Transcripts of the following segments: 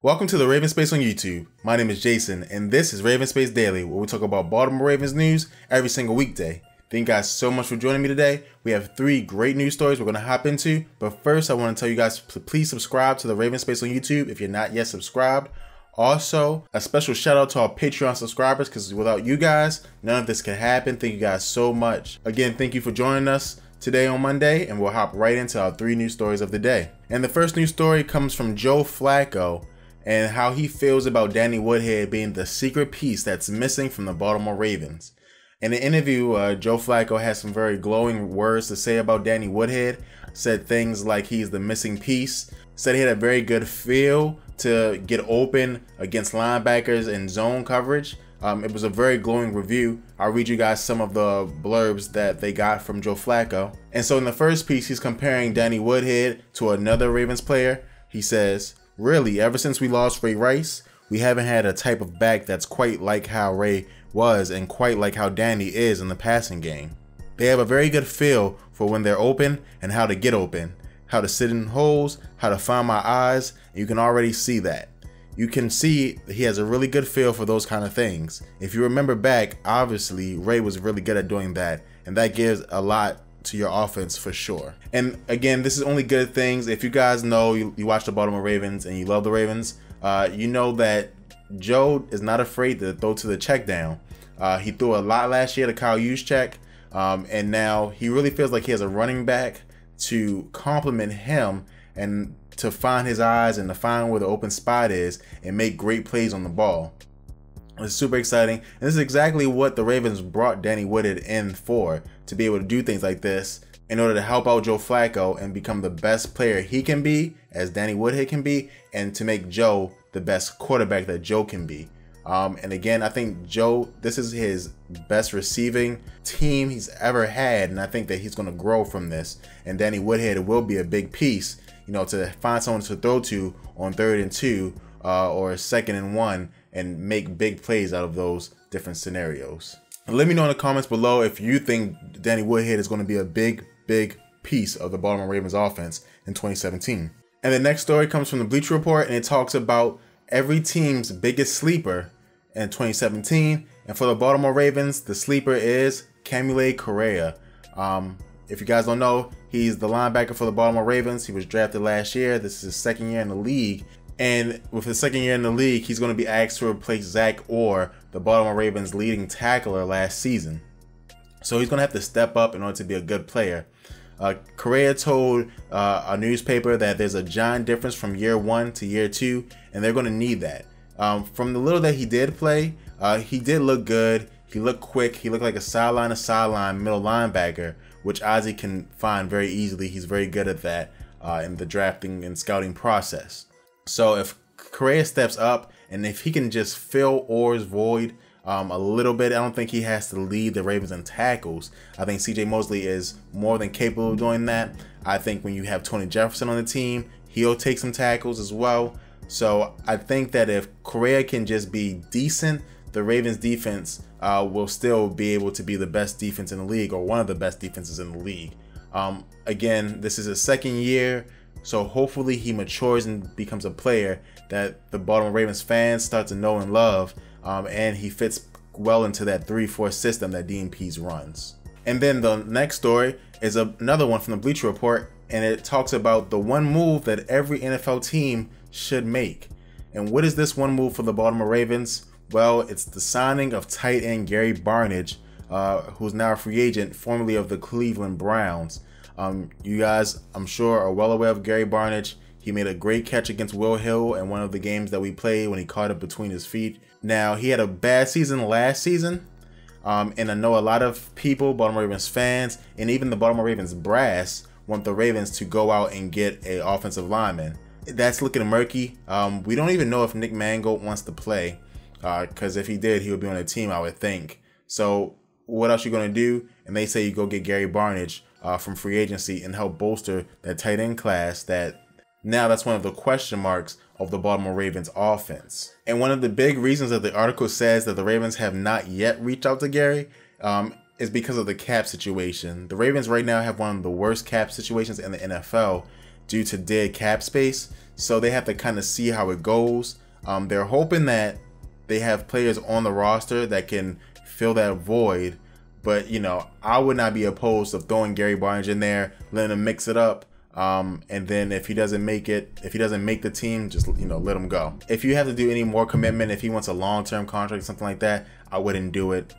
Welcome to the RavenSpace on YouTube. My name is Jason, and this is RavenSpace Daily, where we talk about Baltimore Ravens news every single weekday. Thank you guys so much for joining me today. We have 3 great news stories we're going to hop into, but first I want to tell you guys to please subscribe to the RavenSpace on YouTube if you're not yet subscribed. Also, a special shout out to our Patreon subscribers, because without you guys, none of this could happen. Thank you guys so much. Again, thank you for joining us today on Monday, and we'll hop right into our 3 news stories of the day. And the first news story comes from Joe Flacco and how he feels about Danny Woodhead being the secret piece that's missing from the Baltimore Ravens. In an interview, Joe Flacco has some very glowing words to say about Danny Woodhead, said things like he's the missing piece, said he had a very good feel to get open against linebackers in zone coverage. It was a very glowing review. I'll read you guys some of the blurbs that they got from Joe Flacco. And so in the first piece, he's comparing Danny Woodhead to another Ravens player. He says, "Really, ever since we lost Ray Rice, we haven't had a type of back that's quite like how Ray was and quite like how Danny is in the passing game. They have a very good feel for when they're open and how to get open, how to sit in holes, how to find my eyes, and you can already see that. You can see he has a really good feel for those kind of things. If you remember back, obviously Ray was really good at doing that, and that gives a lot to your offense for sure." And again, this is only good things. If you guys know, you watch the Baltimore Ravens and you love the Ravens, you know that Joe is not afraid to throw to the check down. He threw a lot last year to Kyle Juszczyk, and now he really feels like he has a running back to complement him and to find his eyes and to find where the open spot is and make great plays on the ball. It's super exciting, and this is exactly what the Ravens brought Danny Woodhead in for, to be able to do things like this in order to help out Joe Flacco and become the best player he can be, as Danny Woodhead can be, and to make Joe the best quarterback that Joe can be. And again, I think Joe, this is his best receiving team he's ever had, and I think that he's going to grow from this, and Danny Woodhead will be a big piece, you know, to find someone to throw to on 3rd and 2 or 2nd and 1 and make big plays out of those different scenarios. Let me know in the comments below if you think Danny Woodhead is going to be a big piece of the Baltimore Ravens offense in 2017. And the next story comes from the Bleacher Report, and it talks about every team's biggest sleeper in 2017. And for the Baltimore Ravens, the sleeper is Kamalei Correa. If you guys don't know, he's the linebacker for the Baltimore Ravens. He was drafted last year. This is his 2nd year in the league. And with his 2nd year in the league, he's going to be asked to replace Zach Orr, the Baltimore Ravens' leading tackler last season. So he's going to have to step up in order to be a good player. Correa told a newspaper that there's a giant difference from year 1 to year 2, and they're going to need that. From the little that he did play, he did look good. He looked quick. He looked like a sideline-to-sideline middle linebacker, which Ozzie can find very easily. He's very good at that in the drafting and scouting process. So if Correa steps up, and if he can just fill Orr's void a little bit, I don't think he has to lead the Ravens in tackles. I think CJ Mosley is more than capable of doing that. I think when you have Tony Jefferson on the team, he'll take some tackles as well. So I think that if Correa can just be decent, the Ravens defense will still be able to be the best defense in the league, or one of the best defenses in the league. Again, this is his 2nd year, so hopefully he matures and becomes a player that the Baltimore Ravens fans start to know and love, and he fits well into that 3-4 system that Dean Pease runs. And then the next story is another one from the Bleacher Report, and it talks about the one move that every NFL team should make. And what is this one move for the Baltimore Ravens? Well, it's the signing of tight end Gary Barnidge, who's now a free agent, formerly of the Cleveland Browns. You guys, I'm sure, are well aware of Gary Barnidge. He made a great catch against Will Hill in one of the games that we played when he caught it between his feet. Now, he had a bad season last season, and I know a lot of people, Baltimore Ravens fans, and even the Baltimore Ravens brass, want the Ravens to go out and get an offensive lineman. That's looking murky. We don't even know if Nick Mangold wants to play, because if he did, he would be on the team, I would think. So what else you going to do? And they say you go get Gary Barnidge from free agency and help bolster that tight end class that's one of the question marks of the Baltimore Ravens offense. And one of the big reasons that the article says that the Ravens have not yet reached out to Gary is because of the cap situation. The Ravens right now have one of the worst cap situations in the NFL due to dead cap space. So they have to kind of see how it goes. They're hoping that they have players on the roster that can fill that void. But, you know, I would not be opposed to throwing Gary Barnidge in there, letting him mix it up. And then if he doesn't make the team, just, you know, let him go. If you have to do any more commitment, if he wants a long-term contract, something like that, I wouldn't do it.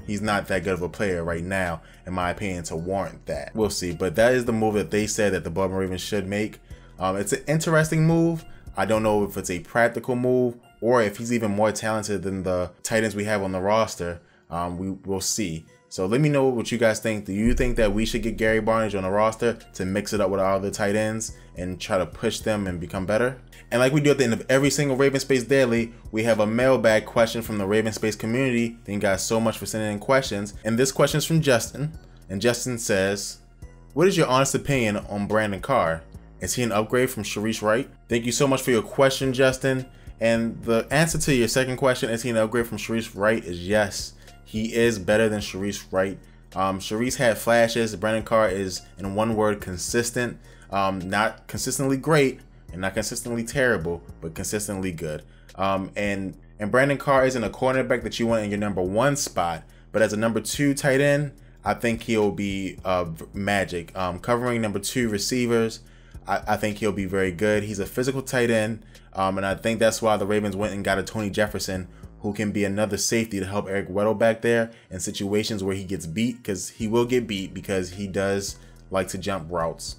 He's not that good of a player right now, in my opinion, to warrant that. We'll see. But that is the move that they said that the Baltimore Ravens should make. It's an interesting move. I don't know if it's a practical move or if he's even more talented than the tight ends we have on the roster. We will see. So let me know what you guys think. Do you think that we should get Gary Barnidge on the roster to mix it up with our other tight ends and try to push them and become better? And like we do at the end of every single RavensSpace Daily, we have a mailbag question from the RavensSpace community. Thank you guys so much for sending in questions. And this question is from Justin. And Justin says, what is your honest opinion on Brandon Carr? Is he an upgrade from Sharice Wright? Thank you so much for your question, Justin. And the answer to your second question, is he an upgrade from Sharice Wright, is yes. He is better than Sharice Wright. Sharice had flashes. Brandon Carr is, in one word, consistent. Not consistently great and not consistently terrible, but consistently good. And Brandon Carr isn't a cornerback that you want in your #1 spot, but as a #2 tight end, I think he'll be magic. Covering #2 receivers, I think he'll be very good. He's a physical tight end, and I think that's why the Ravens went and got a Tony Jefferson, who can be another safety to help Eric Weddle back there in situations where he gets beat, because he will get beat because he does like to jump routes.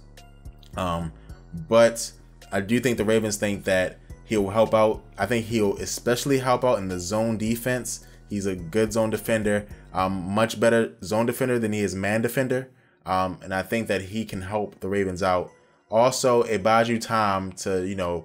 But I do think the Ravens think that he'll help out. I think he'll especially help out in the zone defense. He's a good zone defender, much better zone defender than he is man defender. And I think that he can help the Ravens out. Also, it buys you time to, you know,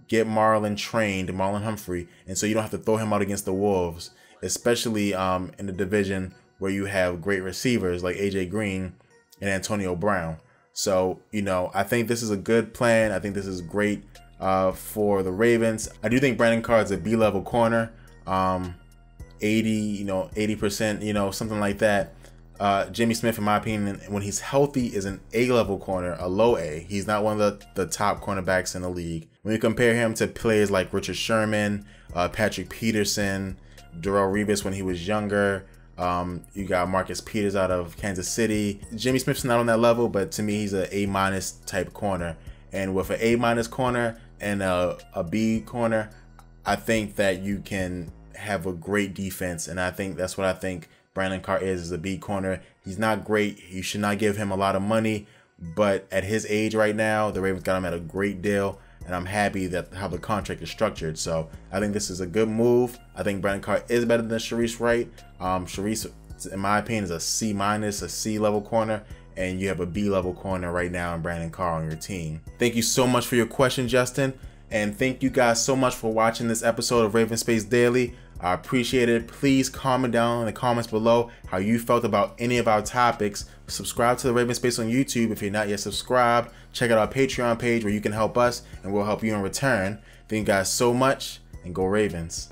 get Marlon Humphrey, and so you don't have to throw him out against the Wolves, especially in the division where you have great receivers like AJ Green and Antonio Brown. So, you know, I think this is a good plan. I think this is great for the Ravens. I do think Brandon Carr is a B-level corner, 80%, something like that. Jimmy Smith, in my opinion, when he's healthy, is an A-level corner, a low A. He's not one of the top cornerbacks in the league. When you compare him to players like Richard Sherman, Patrick Peterson, Darrelle Revis when he was younger, you got Marcus Peters out of Kansas City. Jimmy Smith's not on that level, but to me, he's an A- type corner. And with an A- corner and a B corner, I think that you can have a great defense, and I think that's what I think Brandon Carr is a B corner. He's not great. You should not give him a lot of money, but at his age right now, the Ravens got him at a great deal, and I'm happy that how the contract is structured. So I think this is a good move. I think Brandon Carr is better than Sharice Wright. Sharice, in my opinion, is a C-, a C-level corner, and you have a B-level corner right now in Brandon Carr on your team. Thank you so much for your question, Justin, and thank you guys so much for watching this episode of RavensSpace Daily. I appreciate it. Please comment down in the comments below how you felt about any of our topics. Subscribe to the RavensSpace on YouTube if you're not yet subscribed. Check out our Patreon page where you can help us and we'll help you in return. Thank you guys so much, and go Ravens.